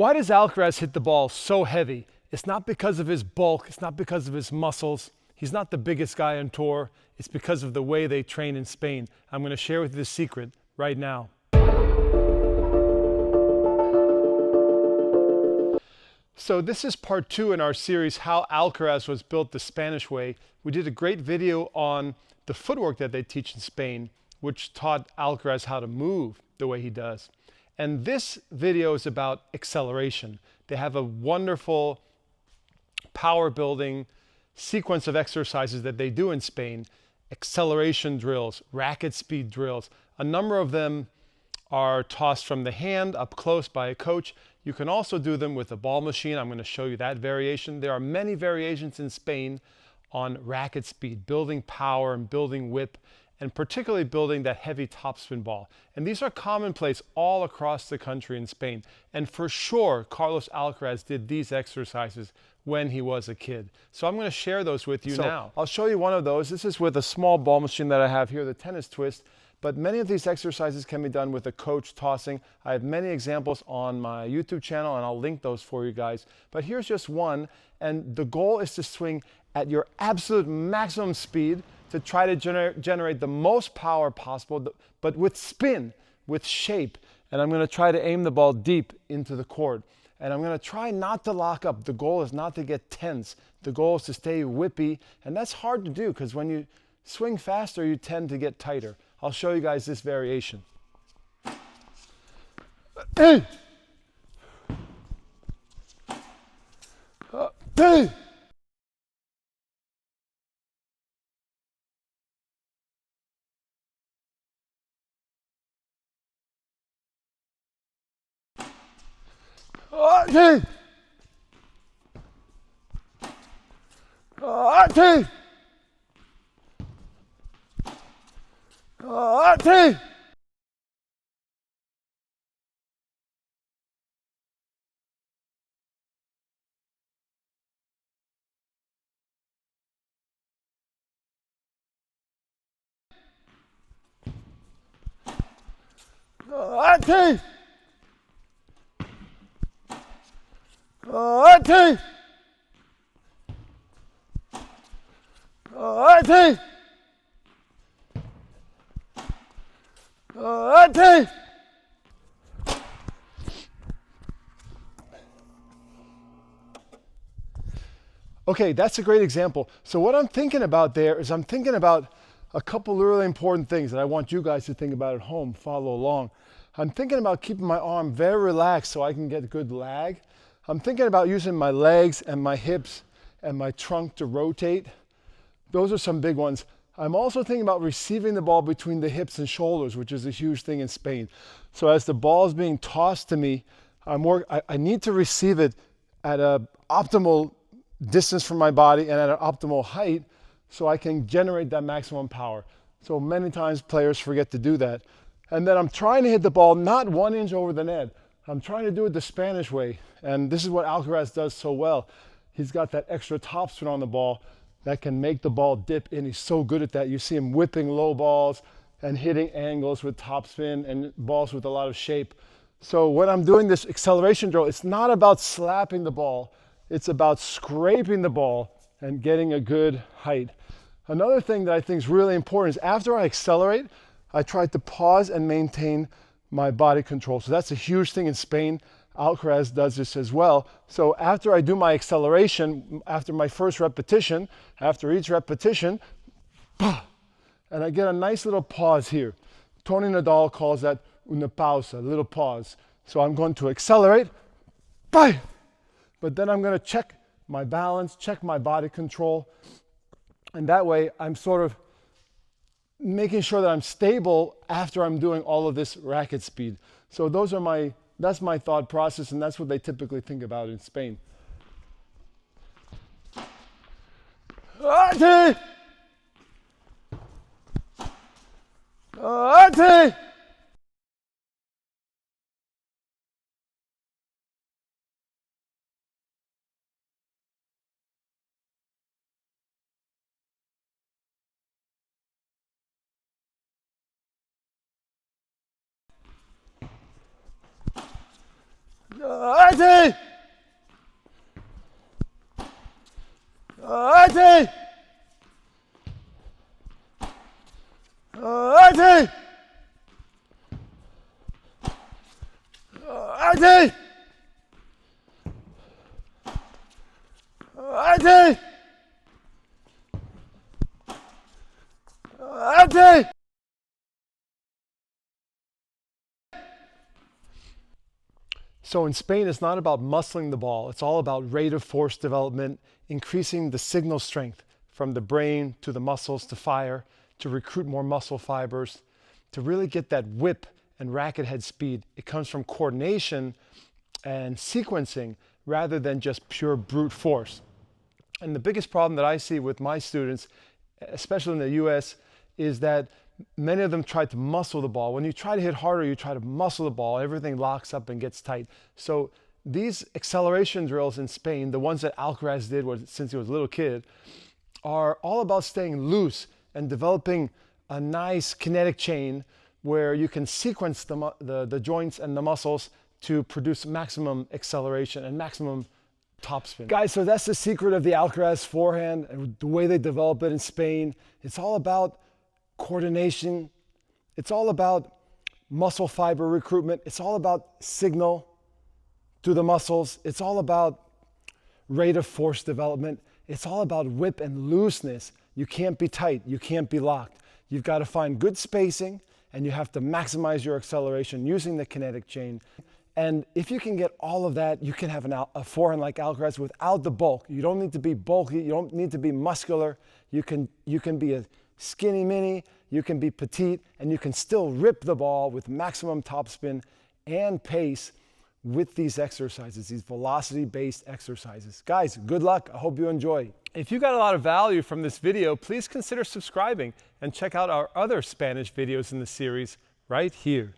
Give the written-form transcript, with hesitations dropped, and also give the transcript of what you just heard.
Why does Alcaraz hit the ball so heavy? It's not because of his bulk, it's not because of his muscles. He's not the biggest guy on tour. It's because of the way they train in Spain. I'm going to share with you the secret right now. So this is part 2 in our series, How Alcaraz Was Built the Spanish Way. We did a great video on the footwork that they teach in Spain, which taught Alcaraz how to move the way he does. And this video is about acceleration. They have a wonderful power building sequence of exercises that they do in Spain. Acceleration drills, racket speed drills. A number of them are tossed from the hand up close by a coach. You can also do them with a ball machine. I'm going to show you that variation. There are many variations in Spain on racket speed, building power and building whip, and particularly building that heavy topspin ball. And these are commonplace all across the country in Spain. And for sure, Carlos Alcaraz did these exercises when he was a kid. So I'm going to share those with you now. I'll show you one of those. This is with a small ball machine that I have here, the tennis twist. But many of these exercises can be done with a coach tossing. I have many examples on my YouTube channel, and I'll link those for you guys. But here's just one, and the goal is to swing at your absolute maximum speed to try to generate the most power possible, but with spin, with shape. And I'm going to try to aim the ball deep into the court. And I'm going to try not to lock up. The goal is not to get tense. The goal is to stay whippy. And that's hard to do because when you swing faster, you tend to get tighter. I'll show you guys this variation. Hey! Hey! Hey! Hey! Hey! Hey! Okay, that's a great example. So what I'm thinking about there is I'm thinking about a couple really important things that I want you guys to think about at home, follow along. I'm thinking about keeping my arm very relaxed so I can get good lag. I'm thinking about using my legs and my hips and my trunk to rotate. Those are some big ones. I'm also thinking about receiving the ball between the hips and shoulders, which is a huge thing in Spain. So as the ball is being tossed to me, I need to receive it at an optimal distance from my body and at an optimal height so I can generate that maximum power. So many times players forget to do that. And then I'm trying to hit the ball not 1 inch over the net. I'm trying to do it the Spanish way. And this is what Alcaraz does so well. He's got that extra topspin on the ball that can make the ball dip in. He's so good at that. You see him whipping low balls and hitting angles with topspin and balls with a lot of shape. So when I'm doing this acceleration drill, it's not about slapping the ball. It's about scraping the ball and getting a good height. Another thing that I think is really important is after I accelerate, I try to pause and maintain my body control. So that's a huge thing in Spain. Alcaraz does this as well. So after I do my acceleration, after my first repetition, after each repetition, and I get a nice little pause here. Tony Nadal calls that una pausa, a little pause. So I'm going to accelerate, but then I'm going to check my balance, check my body control, and that way I'm sort of making sure that I'm stable after I'm doing all of this racket speed. So that's my thought process, and that's what they typically think about in Spain. Ate! Ate! Ate! So in Spain, it's not about muscling the ball. It's all about rate of force development, increasing the signal strength from the brain to the muscles to fire, to recruit more muscle fibers, to really get that whip and racket head speed. It comes from coordination and sequencing rather than just pure brute force. And the biggest problem that I see with my students, especially in the US, is that many of them try to muscle the ball. When you try to hit harder, you try to muscle the ball, everything locks up and gets tight. So these acceleration drills in Spain, the ones that Alcaraz did since he was a little kid, are all about staying loose and developing a nice kinetic chain where you can sequence the joints and the muscles to produce maximum acceleration and maximum topspin. Guys, so that's the secret of the Alcaraz forehand and the way they develop it in Spain. It's all about coordination. It's all about muscle fiber recruitment. It's all about signal to the muscles. It's all about rate of force development. It's all about whip and looseness. You can't be tight. You can't be locked. You've got to find good spacing, and you have to maximize your acceleration using the kinetic chain. And if you can get all of that, you can have a forehand like Alcaraz without the bulk. You don't need to be bulky. You don't need to be muscular. You can be a skinny mini, you can be petite, and you can still rip the ball with maximum topspin and pace with these exercises, these velocity-based exercises. Guys, good luck. I hope you enjoy. If you got a lot of value from this video, please consider subscribing and check out our other Spanish videos in the series right here.